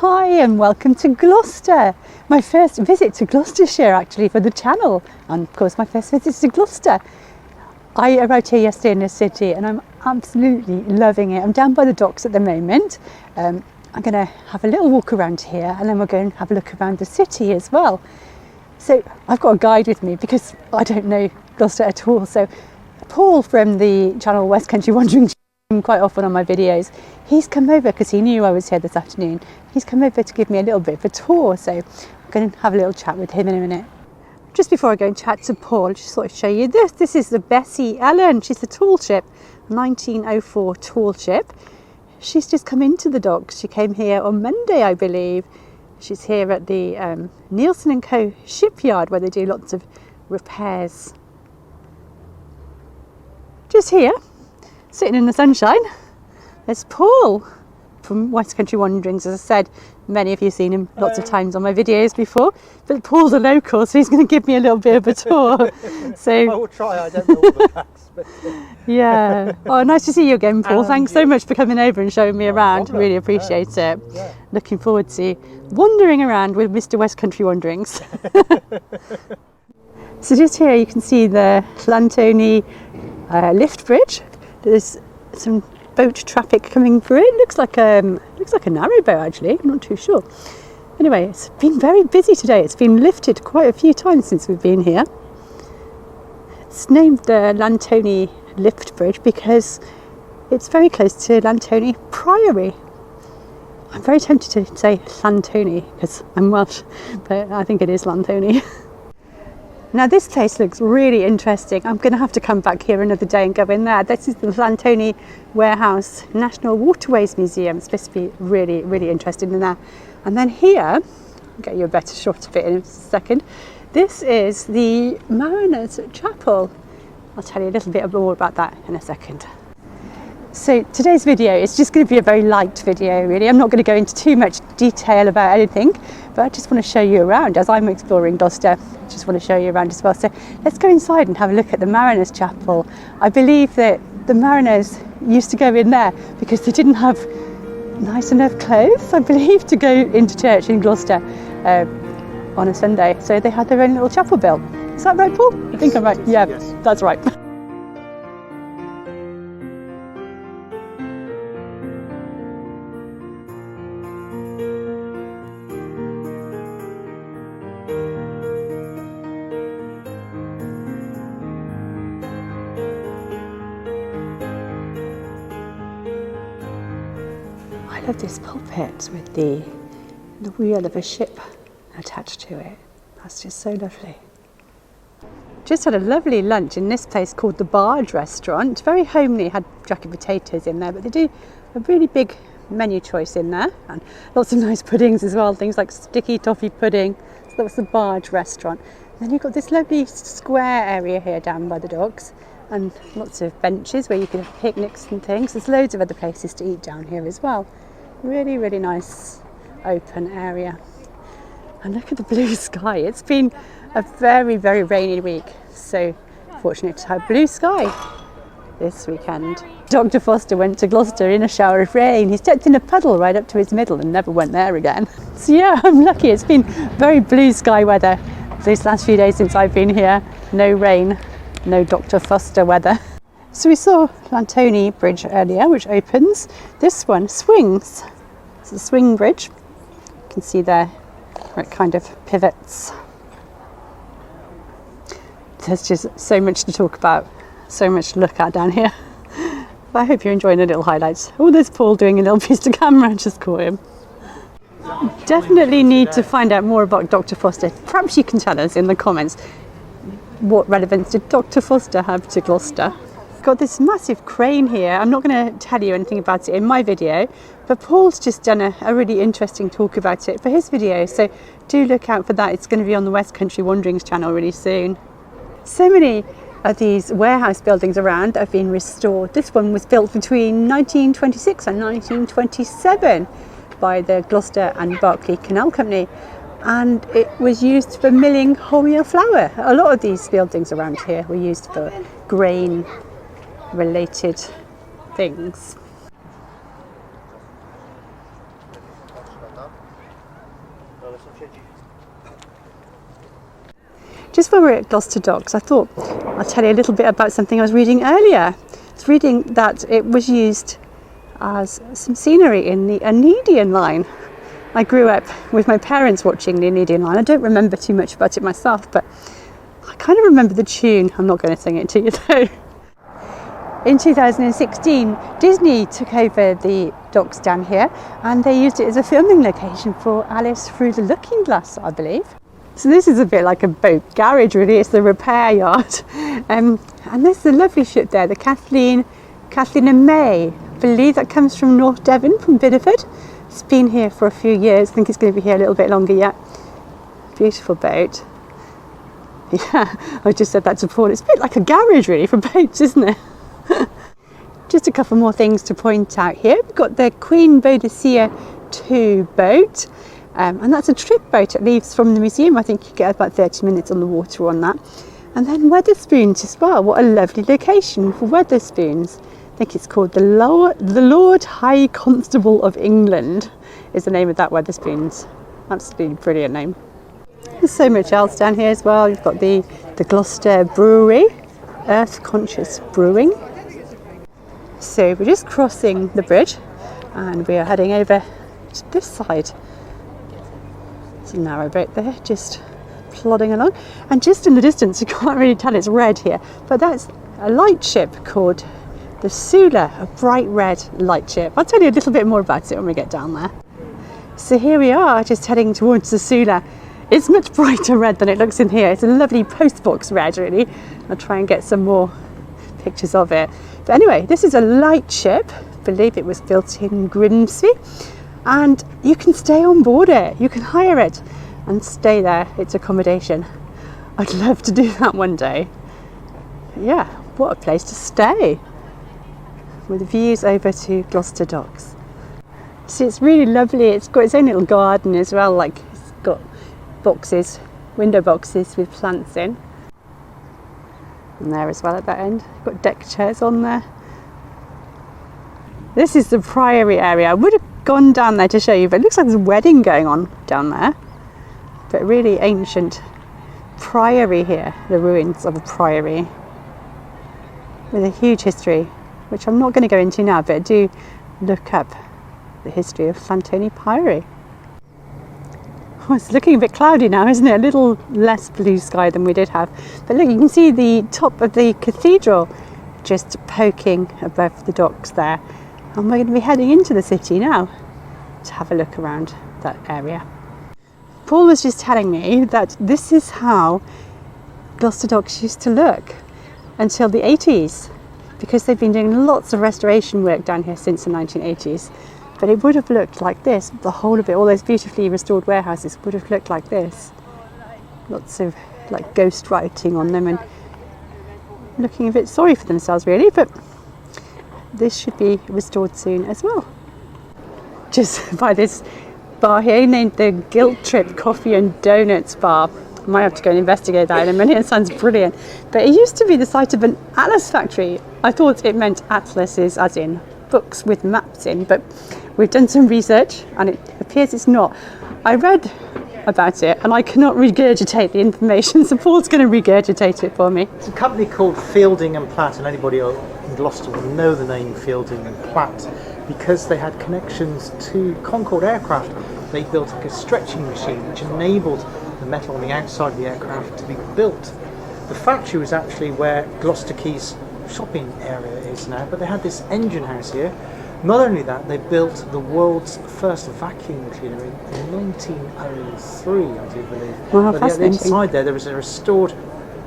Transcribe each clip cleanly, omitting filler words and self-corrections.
Hi and welcome to Gloucester. My first visit to Gloucestershire actually for the channel, and of course my first visit to Gloucester. I arrived here yesterday in the city and I'm absolutely loving it. I'm down by the docks at the moment. I'm going to have a little walk around here and then we're going to have a look around the city as well. So I've got a guide with me because I don't know Gloucester at all. So Paul from the channel West Country Wandering quite often on my videos, he's come over because he knew I was here this afternoon. He's come over to give me a little bit of a tour, so I'm going to have a little chat with him in a minute. Just before I go and chat to Paul, I just thought I'd show you this. This is the Bessie Ellen. She's a tall ship, 1904 tall ship. She's just come into the docks. She came here on Monday, I believe. She's here at the Nielsen & Co shipyard where they do lots of repairs. Just here, sitting in the sunshine, there's Paul from West Country Wanderings. As I said, many of you have seen him lots of times on my videos before, but Paul's a local, so he's going to give me a little bit of a tour. So I will try. I don't know all the facts, but yeah. Oh, nice to see you again, Paul. Thanks so much for coming over and showing me around. Problem. Really appreciate it. Yeah. Looking forward to wandering around with Mr. West Country Wanderings. So just here you can see the Llantoni lift bridge. There's some boat traffic coming through. It looks like a narrow boat actually. I'm not too sure. Anyway, it's been very busy today. It's been lifted quite a few times since we've been here. It's named the Llantoni lift bridge because it's very close to Llantoni Priory. I'm very tempted to say Llantoni because I'm Welsh, but I think it is Llantoni. Now this place looks really interesting. I'm going to have to come back here another day and go in there. This is the Llantoni Warehouse National Waterways Museum. It's supposed to be really, really interesting in there. And then here, I'll get you a better shot of it in a second. This is the Mariners' Chapel. I'll tell you a little bit more about that in a second. So today's video is just going to be a very light video really. I'm not going to go into too much detail about anything, but I just want to show you around as I'm exploring Gloucester. I just want to show you around as well. So let's go inside and have a look at the Mariners' Chapel. I believe that the mariners used to go in there because they didn't have nice enough clothes, I believe, to go into church in Gloucester on a Sunday. So they had their own little chapel built. Is that right, Paul? Yes, I think I'm right. Yeah, yes. That's right. I love this pulpit with the wheel of a ship attached to it. That's just so lovely. Just had a lovely lunch in this place called the Barge Restaurant. Very homely, had jacket potatoes in there, but they do a really big menu choice in there and lots of nice puddings as well, things like sticky toffee pudding. So that was the Barge Restaurant. And then you've got this lovely square area here down by the docks and lots of benches where you can have picnics and things. There's loads of other places to eat down here as well. Really, really nice open area. And look at the blue sky. It's been a very, very rainy week. So fortunate to have blue sky this weekend. Dr. Foster went to Gloucester in a shower of rain. He stepped in a puddle right up to his middle and never went there again. So yeah, I'm lucky. It's been very blue sky weather these last few days since I've been here. No rain, no Dr. Foster weather. So we saw Llantoni Bridge earlier, which opens. This one swings. It's a swing bridge. You can see there where it kind of pivots. There's just so much to talk about, so much to look at down here. But I hope you're enjoying the little highlights. Oh, there's Paul doing a little piece to camera, just caught him. Definitely need to find out more about Dr. Foster. Perhaps you can tell us in the comments, what relevance did Dr. Foster have to Gloucester? Got this massive crane here. I'm not going to tell you anything about it in my video, but Paul's just done a really interesting talk about it for his video, so do look out for that. It's going to be on the West Country Wanderings channel really soon. So many of these warehouse buildings around have been restored. This one was built between 1926 and 1927 by the Gloucester and Berkeley Canal Company, and it was used for milling wholemeal flour. A lot of these buildings around here were used for grain related things. Just when we're at Gloucester Docks, I thought I'll tell you a little bit about something I was reading earlier. I was reading that it was used as some scenery in the Aeneid line. I grew up with my parents watching the Aeneid line. I don't remember too much about it myself, but I kind of remember the tune. I'm not going to sing it to you though. In 2016, Disney took over the docks down here and they used it as a filming location for Alice Through the Looking Glass, I believe. So this is a bit like a boat garage really, it's the repair yard. And there's the lovely ship there, the Kathleen and May. I believe that comes from North Devon, from Bideford. It's been here for a few years, I think it's going to be here a little bit longer yet. Beautiful boat. Yeah, I just said that to Paul, it's a bit like a garage really for boats, isn't it? Just a couple more things to point out here. We've got the Queen Boadicea 2 boat. And that's a trip boat. It leaves from the museum. I think you get about 30 minutes on the water on that. And then Wetherspoons as well. What a lovely location for Wetherspoons. I think it's called the Lord High Constable of England is the name of that Wetherspoons. Absolutely brilliant name. There's so much else down here as well. You've got the Gloucester Brewery, Earth Conscious Brewing. So we're just crossing the bridge and we are heading over to this side. It's a narrow boat there, just plodding along. And just in the distance, you can't really tell it's red here, but that's a lightship called the Sula, a bright red lightship. I'll tell you a little bit more about it when we get down there. So here we are, just heading towards the Sula. It's much brighter red than it looks in here. It's a lovely postbox red, really. I'll try and get some more pictures of it. But anyway, this is a lightship. I believe it was built in Grimsby. And you can stay on board it. You can hire it and stay there. It's accommodation. I'd love to do that one day. But yeah, what a place to stay. With views over to Gloucester Docks. See, it's really lovely. It's got its own little garden as well. Like it's got boxes, window boxes with plants in. And there as well at that end. Got deck chairs on there. This is the Priory area. I would have gone down there to show you, but it looks like there's a wedding going on down there. But really ancient priory here, the ruins of a priory with a huge history, which I'm not going to go into now, but do look up the history of Llantony Priory. Oh, it's looking a bit cloudy now, isn't it? A little less blue sky than we did have. But look, you can see the top of the cathedral just poking above the docks there. And we're going to be heading into the city now to have a look around that area. Paul was just telling me that this is how Gloucester Docks used to look until the 80s, because they've been doing lots of restoration work down here since the 1980s. But it would have looked like this, the whole of it, all those beautifully restored warehouses would have looked like this. Lots of like ghost writing on them and looking a bit sorry for themselves really, but this should be restored soon as well. Just by this bar here, named the Guilt Trip Coffee and Donuts Bar. I might have to go and investigate that in a minute, it sounds brilliant. But it used to be the site of an atlas factory. I thought it meant atlases as in books with maps in, but we've done some research and it appears it's not. I read about it and I cannot regurgitate the information, so Paul's going to regurgitate it for me. It's a company called Fielding and Platt, and anybody in Gloucester will know the name Fielding and Platt because they had connections to Concorde aircraft. They built like a stretching machine which enabled the metal on the outside of the aircraft to be built. The factory was actually where Gloucester Quay's shopping area is now, but they had this engine house here. Not only that, they built the world's first vacuum cleaner in 1903, I do believe. Wow, but fascinating. inside there was a restored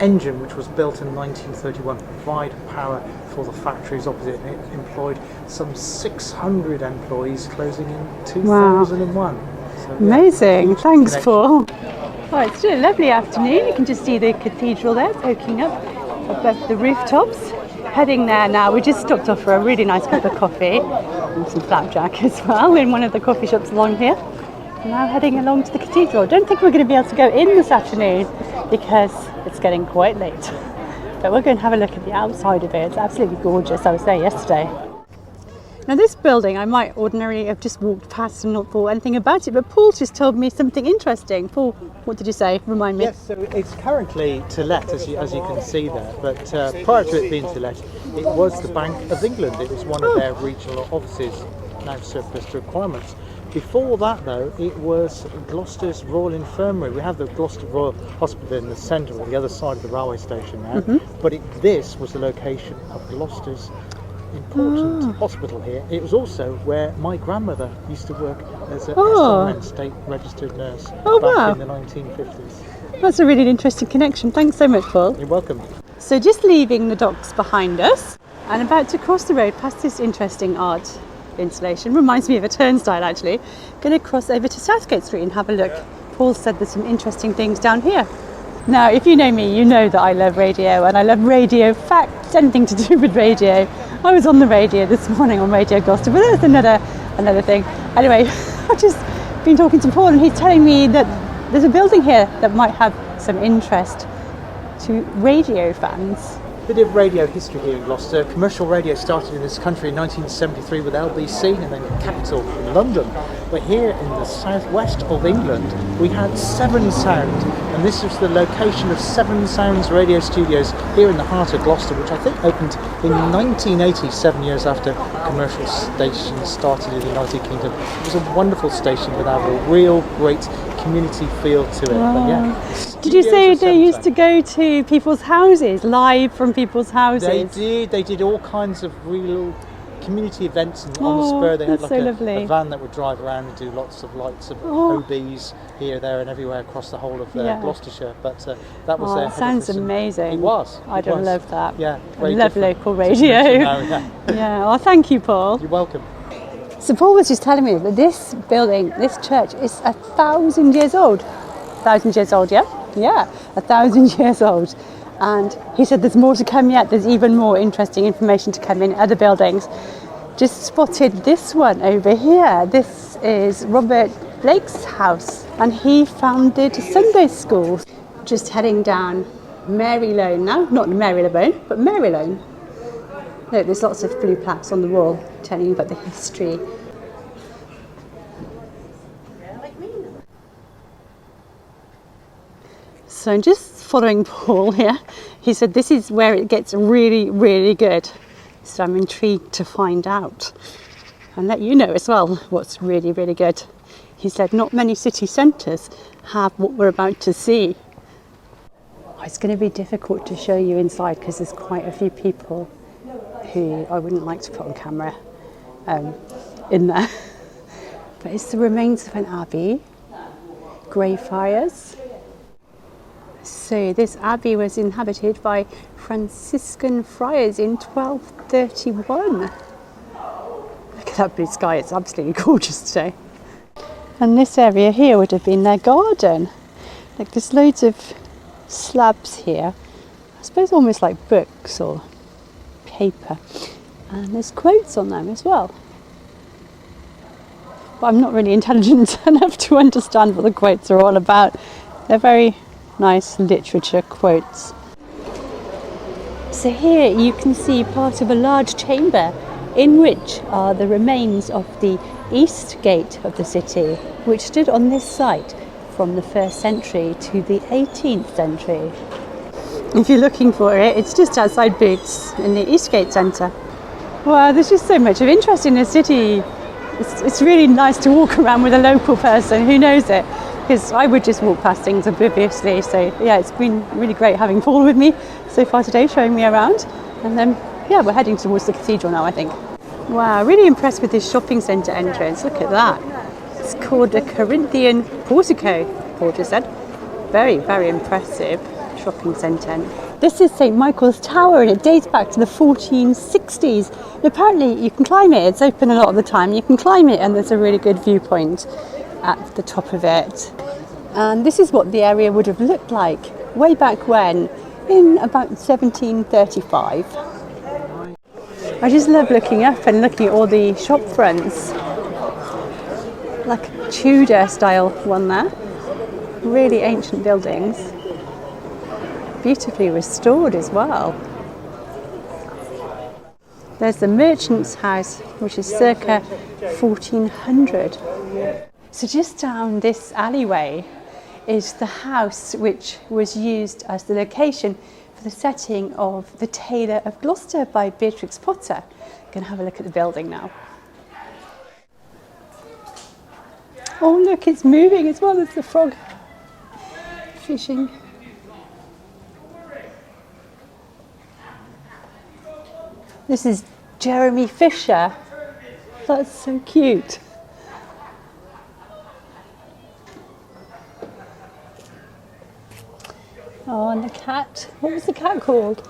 engine which was built in 1931 to provide power for the factories opposite. It employed some 600 employees, closing in 2001. Wow. So, amazing, thanks connection. Paul. Oh, it's a lovely afternoon. You can just see the cathedral there poking up above the rooftops. Heading there now. We just stopped off for a really nice cup of coffee and some flapjack as well in one of the coffee shops along here. Now heading along to the cathedral. Don't think we're going to be able to go in this afternoon because it's getting quite late. But we're going to have a look at the outside of it. It's absolutely gorgeous. I was there yesterday. Now this building I might ordinarily have just walked past and not thought anything about it, but Paul just told me something interesting. Paul, what did you say? Remind me. Yes, so it's currently to let, as you can see there, but prior to it being to let, it was the Bank of England. It was one of their regional offices, now surplus to requirements. Before that, though, it was Gloucester's Royal Infirmary. We have the Gloucester Royal Hospital in the centre, or the other side of the railway station now, but this was the location of Gloucester's important hospital here. It was also where my grandmother used to work as a SRN, state registered nurse, back in the 1950s. That's a really interesting connection. Thanks so much, Paul. You're welcome. So just leaving the docks behind us and about to cross the road past this interesting art installation. Reminds me of a turnstile, actually. Going to cross over to Southgate Street and have a look. Paul said there's some interesting things down here. Now, if you know me, you know that I love radio, and I love radio facts, anything to do with radio. I was on the radio this morning on Radio Gloucester, but that's another thing. Anyway, I've just been talking to Paul, and he's telling me that there's a building here that might have some interest to radio fans. Bit of radio history here in Gloucester. Commercial radio started in this country in 1973 with LBC and then Capital in London. But here in the southwest of England, we had Seven Sound, and this was the location of Seven Sounds radio studios here in the heart of Gloucester, which I think opened in 1980, 7 years after commercial stations started in the United Kingdom. It was a wonderful station with a real great community feel to it. But yeah, did you say they used to go to people's houses, live from people's houses? They did all kinds of real community events, and on the spur they had like a van that would drive around and do lots of lights of OBs here, there and everywhere across the whole of Gloucestershire. But that was their sounds amazing. It was. I'd have loved that. Yeah, I love local radio. Yeah. Oh, thank you, Paul. You're welcome. So Paul was just telling me that this building, this church, is 1,000 years old. 1,000 years old, yeah? Yeah, 1,000 years old. And he said there's more to come yet. There's even more interesting information to come in other buildings. Just spotted this one over here. This is Robert Blake's house, and he founded Sunday school. Just heading down Mary Lane now. Not Mary Lane, but Mary Lane. Look, there's lots of blue plaques on the wall telling you about the history. So I'm just following Paul here. He said this is where it gets really, really good. So I'm intrigued to find out and let you know as well what's really, really good. He said not many city centres have what we're about to see. It's going to be difficult to show you inside because there's quite a few people who I wouldn't like to put on camera in there. But it's the remains of an abbey, grey friars. So this abbey was inhabited by Franciscan friars in 1231. Look at that blue sky, it's absolutely gorgeous today. And this area here would have been their garden. Like there's loads of slabs here, I suppose almost like books or paper, and there's quotes on them as well. But I'm not really intelligent enough to understand what the quotes are all about. They're very nice literature quotes. So here you can see part of a large chamber in which are the remains of the east gate of the city, which stood on this site from the 1st century to the 18th century. If you're looking for it, it's just outside Boots in the Eastgate Centre. Wow, there's just so much of interest in the city. It's really nice to walk around with a local person who knows it, because I would just walk past things obliviously. So yeah, it's been really great having Paul with me so far today, showing me around. And then yeah, we're heading towards the cathedral now, I think. Wow, really impressed with this shopping centre entrance. Look at that. It's called the Corinthian Portico, Paul just said. Very, very impressive shopping centre. This is St Michael's Tower, and it dates back to the 1460s. And apparently you can climb it. It's open a lot of the time. You can climb it, and there's a really good viewpoint at the top of it. And this is what the area would have looked like way back when, in about 1735. I just love looking up and looking at all the shop fronts. Like a Tudor style one there. Really ancient buildings. Beautifully restored as well. There's the merchant's house, which is circa 1400. So just down this alleyway is the house which was used as the location for the setting of The Tailor of Gloucester by Beatrix Potter. I'm going to have a look at the building now. Oh look, it's moving as well as the frog fishing. This is Jeremy Fisher. That's so cute. Oh, and the cat. What was the cat called?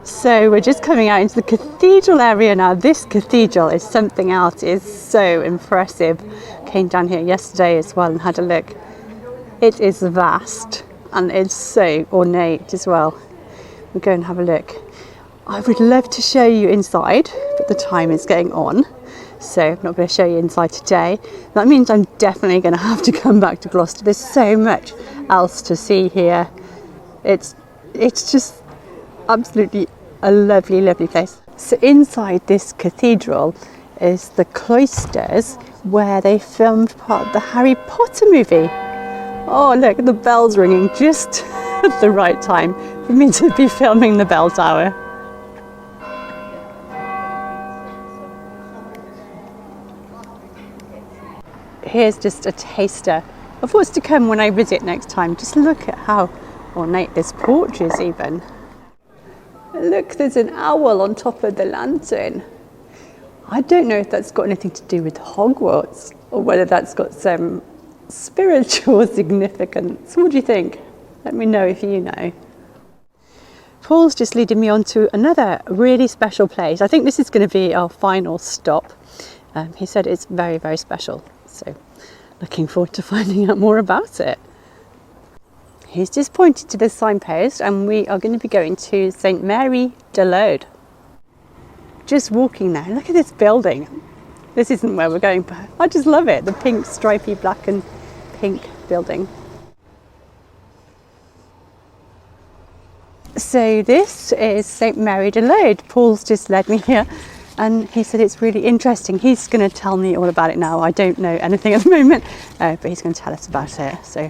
So we're just coming out into the cathedral area now. This cathedral is something else. It is so impressive. Came down here yesterday as well and had a look. It is vast and it's so ornate as well. We'll go and have a look. I would love to show you inside, but the time is getting on. So I'm not going to show you inside today. That means I'm definitely going to have to come back to Gloucester. There's so much else to see here. It's just absolutely a lovely, lovely place. So inside this cathedral is the cloisters where they filmed part of the Harry Potter movie. Oh look, the bell's ringing just at the right time for me to be filming the bell tower. Here's just a taster of what's to come when I visit next time. Just look at how ornate this porch is even. Look, there's an owl on top of the lantern. I don't know if that's got anything to do with Hogwarts or whether that's got some spiritual significance. What do you think? Let me know if you know. Paul's just leading me on to another really special place. I think this is going to be our final stop. He said it's very, very special. So looking forward to finding out more about it. He's just pointed to the signpost and we are going to be going to St Mary de Lode. Just walking now, look at this building. This isn't where we're going, but I just love it. The pink, stripy, black and pink building. So this is St Mary de Lode. Paul's just led me here. And he said it's really interesting. He's going to tell me all about it now. I don't know anything at the moment, but he's going to tell us about it. So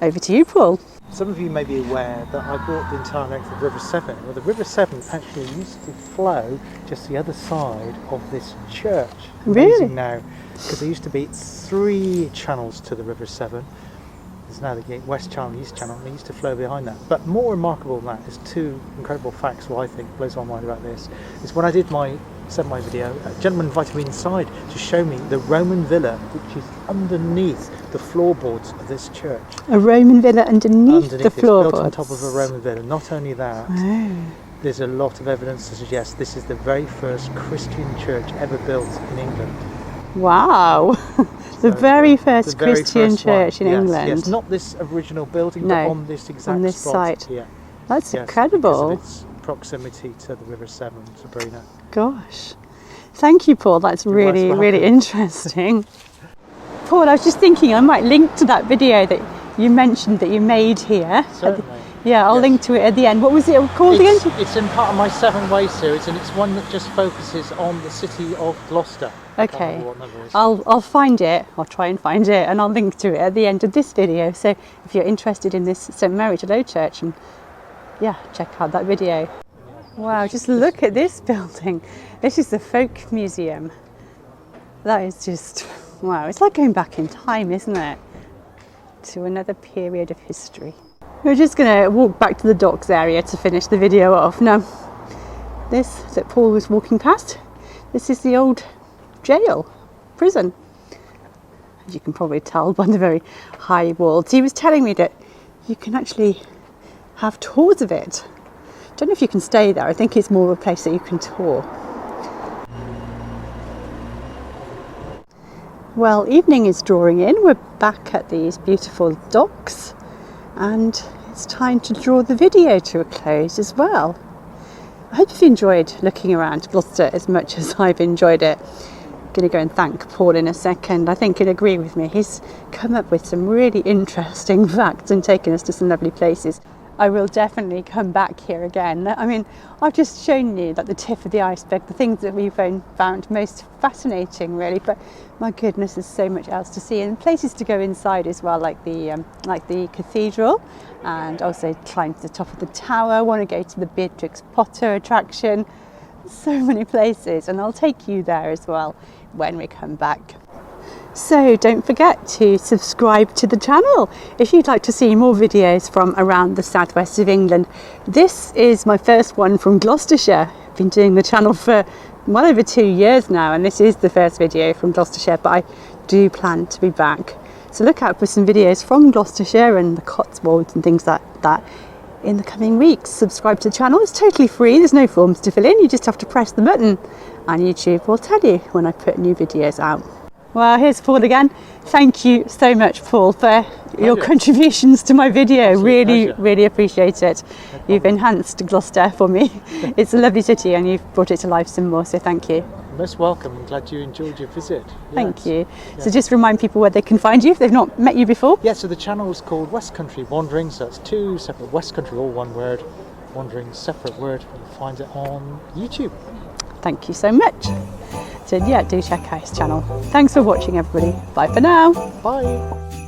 over to you, Paul. Some of you may be aware that I brought the entire length of River Severn. Well, the River Severn actually used to flow just the other side of this church. Amazing now, because there used to be 3 channels to the River Severn. There's now the West Channel and East Channel, and it used to flow behind that. But more remarkable than that, there's 2 incredible facts what I think blows my mind about this. Is when I did my video, a gentleman invited me inside to show me the Roman villa which is underneath the floorboards of this church. A Roman villa underneath the floorboards? Built on top of a Roman villa. Not only that, there's a lot of evidence to suggest this is the very first Christian church ever built in England. Wow! The very first Christian church in England. Yes, not this original building, but on this exact on this spot. Site. Yeah. That's incredible. Because of its proximity to the River Severn, Sabrina. Gosh. Thank you, Paul. That's really, really interesting. Paul, I was just thinking I might link to that video that you mentioned that you made here. Certainly. Yeah, I'll link to it at the end. What was it called again? It's in part of my 7 Ways series, and it's one that just focuses on the city of Gloucester. Okay, I'll find it, I'll try and find it, and I'll link to it at the end of this video. So if you're interested in this St Mary de Lode Church, and yeah, check out that video. Wow, just look at this building. This is the Folk Museum. That is just, wow, it's like going back in time, isn't it? To another period of history. We're just going to walk back to the docks area to finish the video off. Now, this that Paul was walking past, this is the old jail, prison. As you can probably tell by the very high walls. He was telling me that you can actually have tours of it. Don't know if you can stay there. I think it's more of a place that you can tour. Well, evening is drawing in. We're back at these beautiful docks and it's time to draw the video to a close as well. I hope you've enjoyed looking around Gloucester as much as I've enjoyed it. I'm going to go and thank Paul in a second. I think he'll agree with me. He's come up with some really interesting facts and taken us to some lovely places. I will definitely come back here again. I mean, I've just shown you like the tip of the iceberg, the things that we found most fascinating, really. But my goodness, there's so much else to see, and places to go inside as well, like the cathedral, and also climb to the top of the tower. I want to go to the Beatrix Potter attraction. So many places, and I'll take you there as well when we come back. So don't forget to subscribe to the channel if you'd like to see more videos from around the southwest of England. This is my first one from Gloucestershire. I've been doing the channel for well over 2 years now, and this is the first video from Gloucestershire, but I do plan to be back. So look out for some videos from Gloucestershire and the Cotswolds and things like that in the coming weeks. Subscribe to the channel, it's totally free, there's no forms to fill in, you just have to press the button and YouTube will tell you when I put new videos out. Well, here's Paul again. Thank you so much, Paul, for your contributions to my video. Really appreciate it. You've enhanced Gloucester for me. It's a lovely city and you've brought it to life some more, so thank you. Most welcome. I'm glad you enjoyed your visit. Thank you. Yes. So just remind people where they can find you if they've not met you before. Yeah, so the channel is called West Country Wandering, so it's 2 separate West Country, all one word, Wandering separate word. You'll find it on YouTube. Thank you so much. So yeah, do check out his channel. Thanks for watching, everybody. Bye for now. Bye.